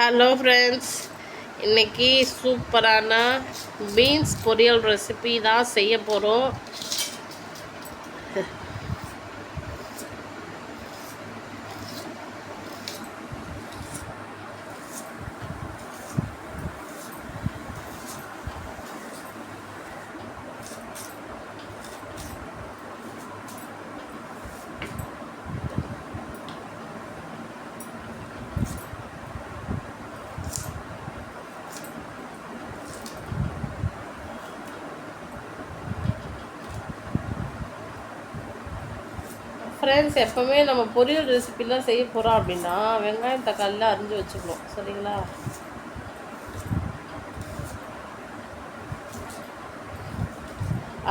Hello friends, இன்றைக்கி சூப்பரான beans பொரியல் ரெசிபி தான் செய்ய போகிறோம். ஃப்ரெண்ட்ஸ், எப்போவுமே நம்ம பொரியல் ரெசிபிலாம் செய்ய போகிறோம் அப்படின்னா வெங்காயம் தக்காளிலாம் அரிஞ்சு வச்சுக்கணும், சரிங்களா?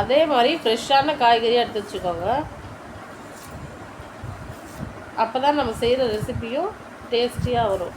அதே மாதிரி ஃப்ரெஷ்ஷான காய்கறியாக எடுத்து வச்சுக்கோங்க. அப்போ தான் நம்ம செய்கிற ரெசிபியும் டேஸ்டியாக வரும்.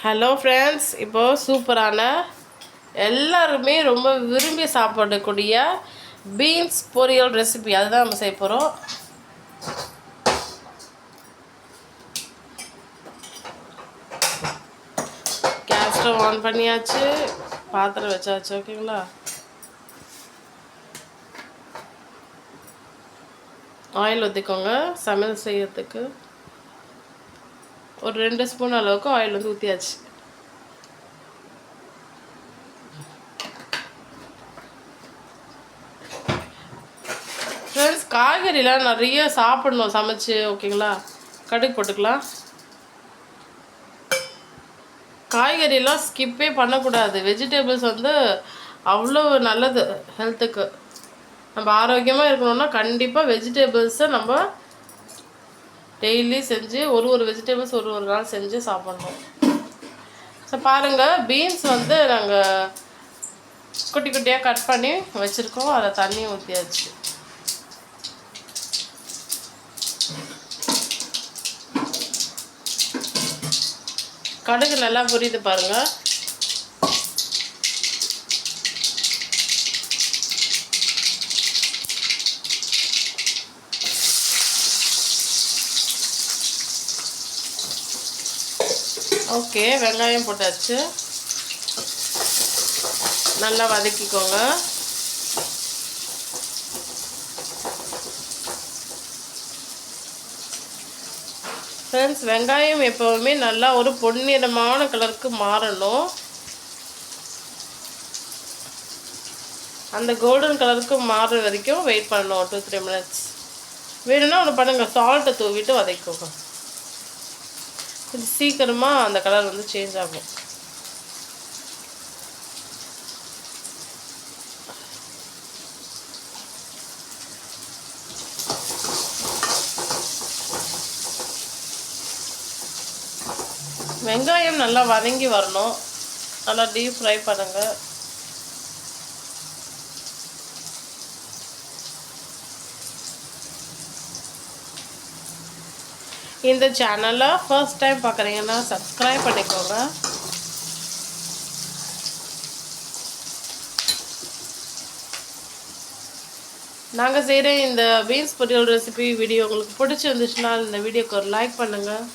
ஹலோ ஃப்ரெண்ட்ஸ், இப்போது சூப்பரான எல்லாருமே ரொம்ப விரும்பி சாப்பிடக்கூடிய பீன்ஸ் பொரியல் ரெசிபி அதுதான் நம்ம செய்ய போகிறோம். கேஸ் ஸ்டவ் ஆன் பண்ணியாச்சு, பாத்திரம் வச்சாச்சு. ஓகேங்களா? ஆயில் ஊற்றிக்கோங்க. சமையல் செய்யறதுக்கு ஒரு 2 ஸ்பூன் அளவுக்கு ஆயில் வந்து ஊற்றியாச்சு. ஃப்ரெண்ட்ஸ், காய்கறிலாம் நிறைய சாப்பிடணும் சமைச்சு. ஓகேங்களா? கடுகு போட்டுக்கலாம். காய்கறிலாம் ஸ்கிப்பே பண்ணக்கூடாது. வெஜிடபிள்ஸ் வந்து அவ்வளோ நல்லது ஹெல்த்துக்கு. நம்ம ஆரோக்கியமாக இருக்கணும்னா கண்டிப்பாக வெஜிடபிள்ஸை நம்ம டெய்லி செஞ்சு ஒரு வெஜிடபிள்ஸ் ஒரு நாள் செஞ்சு சாப்பிட்ணும். ஸோ பாருங்கள், பீன்ஸ் வந்து நாங்கள் குட்டி குட்டியாக கட் பண்ணி வச்சுருக்கோம். அதை தண்ணி ஊற்றியாச்சு. கடுகு நல்லா புரியுது பாருங்கள். ஓகே, வெங்காயம் போட்டாச்சு. நல்லா வதக்கிக்கோங்க. ஃப்ரெண்ட்ஸ், வெங்காயம் எப்போவுமே நல்லா ஒரு பொன்னிறமான கலருக்கு மாறணும். அந்த கோல்டன் கலருக்கு மாறுற வரைக்கும் வெயிட் பண்ணணும். 2-3 மினிட்ஸ். வேணும்னா ஒன்று பண்ணுங்கள், சால்ட்டை தூவிட்டு வதக்கிக்கோங்க. இது சீக்கிரமாக அந்த கலர் வந்து சேஞ்ச் ஆகும். வெங்காயம் நல்லா வதங்கி வரணும். நல்லா டீப் ஃப்ரை பண்ணுங்கள். இந்த சேனலை ஃபர்ஸ்ட் டைம் பார்க்குறீங்கன்னா சப்ஸ்கிரைப் பண்ணிக்கோங்க. நாங்கள் செய்கிற இந்த பீன்ஸ் பொரியல் ரெசிபி வீடியோ உங்களுக்கு பிடிச்சிருந்துச்சுன்னா இந்த வீடியோக்கு ஒரு லைக் பண்ணுங்கள்.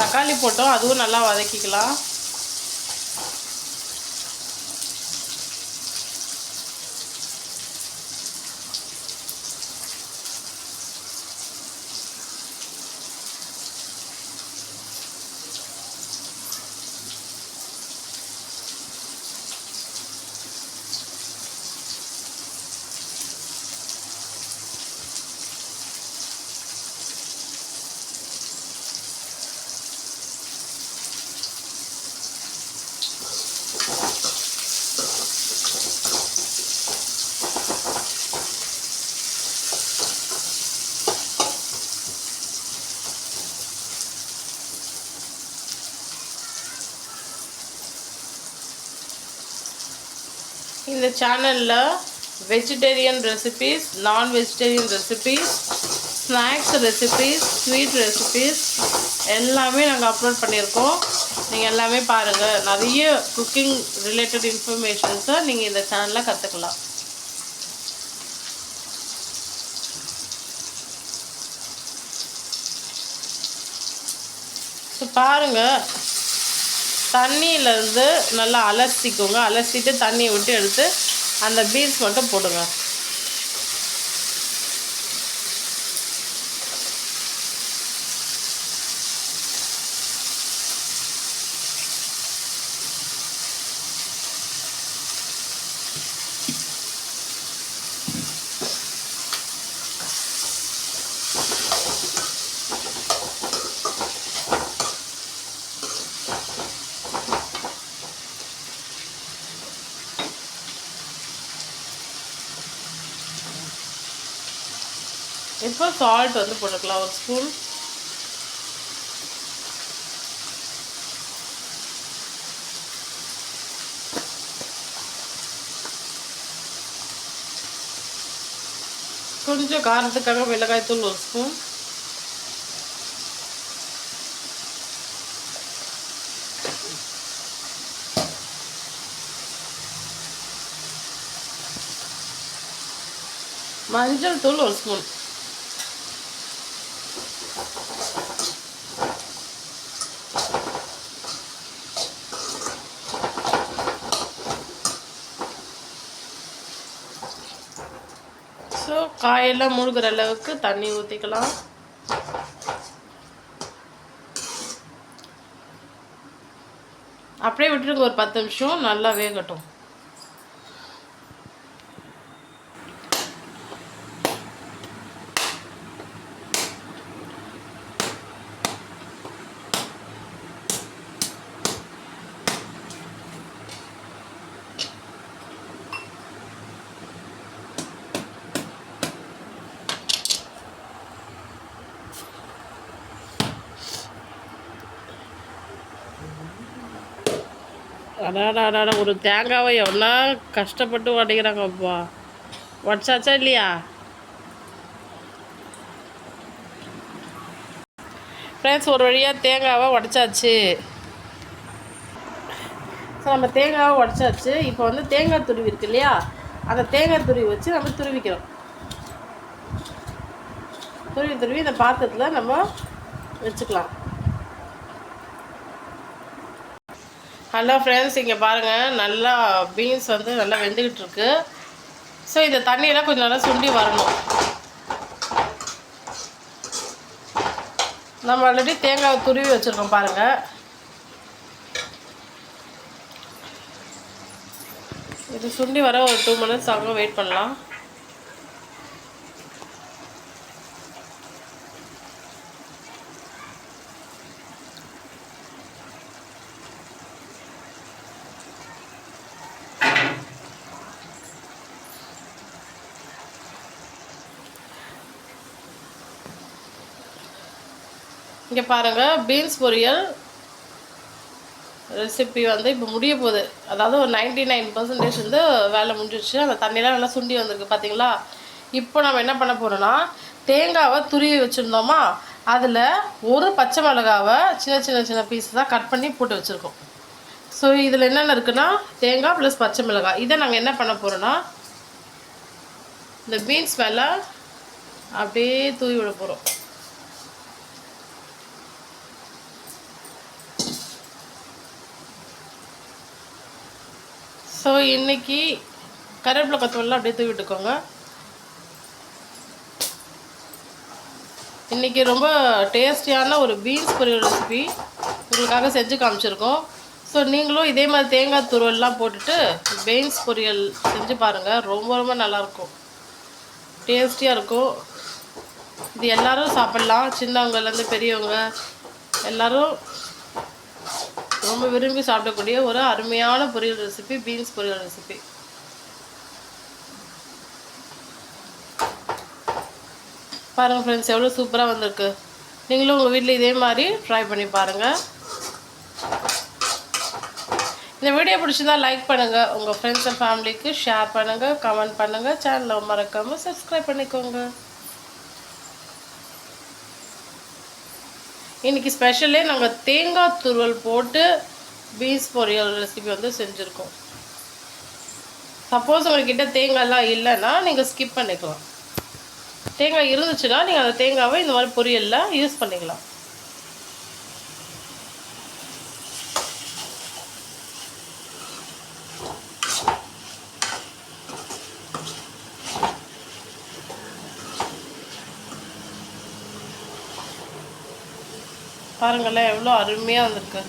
தக்காளி போட்டோம், அதுவும் நல்லா வதக்கிக்கலாம். இந்த சேனலில் வெஜிடேரியன் ரெசிபீஸ், நான் vegetarian recipes, snacks recipes, sweet recipes எல்லாமே நாங்கள் அப்லோட் பண்ணியிருக்கோம். நீங்கள் எல்லாமே பாருங்கள். நிறைய குக்கிங் ரிலேட்டட் இன்ஃபர்மேஷன்ஸை நீங்கள் இந்த சேனலில் கற்றுக்கலாம். ஸோ பாருங்கள், தண்ணியிலேருந்து நல்லா அலசிக்கோங்க. அலசிட்டு தண்ணியை விட்டு எடுத்து அந்த பீன்ஸ் மட்டும் போடுங்க. இப்போ சால்ட் வந்து போட்டுக்கலாம் ஒரு ஸ்பூன். கொஞ்சம் காரத்துக்காக மிளகாய் தூள் ஒரு ஸ்பூன். மஞ்சள் தூள் ஒரு ஸ்பூன். ஸோ காயெல்லாம் மூழ்கிற அளவுக்கு தண்ணி ஊற்றிக்கலாம். அப்படியே விட்டுருங்க, ஒரு 10 நிமிஷம் நல்லா வேகட்டும். அடாடா, ஒரு தேங்காவை எவ்வளோ கஷ்டப்பட்டு உடைக்கிறாங்கப்பா. உடச்சாச்சா இல்லையா? ஃப்ரெண்ட்ஸ், ஒரு வழியாக தேங்காவை உடச்சாச்சு. ஸோ நம்ம தேங்காவை உடச்சாச்சு. இப்போ வந்து தேங்காய் துருவி இருக்கு இல்லையா, அந்த தேங்காய் துருவி வச்சு நம்ம துருவிக்கிறோம். துருவி இந்த பாத்திரத்தில் நம்ம வச்சுக்கலாம். ஹலோ ஃப்ரெண்ட்ஸ், இங்கே பாருங்கள், நல்லா பீன்ஸ் வந்து நல்லா வெந்துக்கிட்டு இருக்கு. ஸோ இந்த தண்ணியெல்லாம் கொஞ்சம் நல்லா சுண்டி வரணும். நம்ம ஆல்ரெடி தேங்காய் துருவி வச்சுருக்கோம் பாருங்கள். இது சுண்டி வர ஒரு 2 மினிட்ஸ் ஆகும், வெயிட் பண்ணலாம். இங்கே பாருங்கள், பீன்ஸ் பொரியல் ரெசிபி வந்து இப்போ முடிய போகுது. அதாவது ஒரு 99% வந்து வேலை முடிஞ்சிடுச்சு. அந்த தண்ணியெலாம் நல்லா சுண்டி வந்திருக்கு பார்த்தீங்களா. இப்போ நம்ம என்ன பண்ண போகிறோன்னா, தேங்காவை துருவி வச்சுருந்தோமா, அதில் ஒரு பச்சை மிளகாவை சின்ன பீஸ் தான் கட் பண்ணி போட்டு வச்சுருக்கோம். ஸோ இதில் என்னென்ன இருக்குன்னா, தேங்காய் ப்ளஸ் பச்சை மிளகாய். இதை நாங்கள் என்ன பண்ண போகிறோன்னா, இந்த பீன்ஸ் மேலே அப்படியே தூவி விட போகிறோம். ஸோ இன்றைக்கி கருவேப்பிலை கொத்தமல்லாம் அப்படியே தூவி விட்டுக்கோங்க. இன்றைக்கி ரொம்ப டேஸ்டியான ஒரு பீன்ஸ் பொரியல் ரெசிபி உங்களுக்காக செஞ்சு காமிச்சிருக்கோம். ஸோ நீங்களும் இதே மாதிரி தேங்காய் துருவெல்லாம் போட்டுட்டு பீன்ஸ் பொரியல் செஞ்சு பாருங்கள். ரொம்ப நல்லாயிருக்கும், டேஸ்டியாக இருக்கும். இது எல்லோரும் சாப்பிட்லாம், சின்னவங்கலேருந்து பெரியவங்க எல்லோரும் ரொம்ப விரும்பி சாப்பிடக்கூடிய ஒரு அருமையான பொரியல் ரெசிபி, பீன்ஸ் பொரியல் ரெசிபி. பாருங்கள் ஃப்ரெண்ட்ஸ், எவ்வளோ சூப்பராக வந்திருக்கு. நீங்களும் உங்கள் வீட்டில் இதே மாதிரி ட்ரை பண்ணி பாருங்கள். இந்த வீடியோ பிடிச்சிருந்தா லைக் பண்ணுங்கள், உங்கள் ஃப்ரெண்ட்ஸ் அண்ட் ஃபேமிலிக்கு ஷேர் பண்ணுங்கள், கமெண்ட் பண்ணுங்கள், சேனலை மறக்காமல் சப்ஸ்கிரைப் பண்ணிக்கோங்க. இன்றைக்கி ஸ்பெஷலே நாங்கள் தேங்காய் துருவல் போட்டு பீன்ஸ் பொரியல் ரெசிபி வந்து செஞ்சுருக்கோம். சப்போஸ் உங்கள்கிட்ட தேங்காய்லாம் இல்லைன்னா நீங்கள் ஸ்கிப் பண்ணிக்கலாம். தேங்காய் இருந்துச்சுன்னா நீங்கள் அந்த தேங்காவை இந்த மாதிரி பொரியலில் யூஸ் பண்ணிக்கலாம். பாருங்களேன், எவ்வளோ அருமையாக வந்திருக்கு.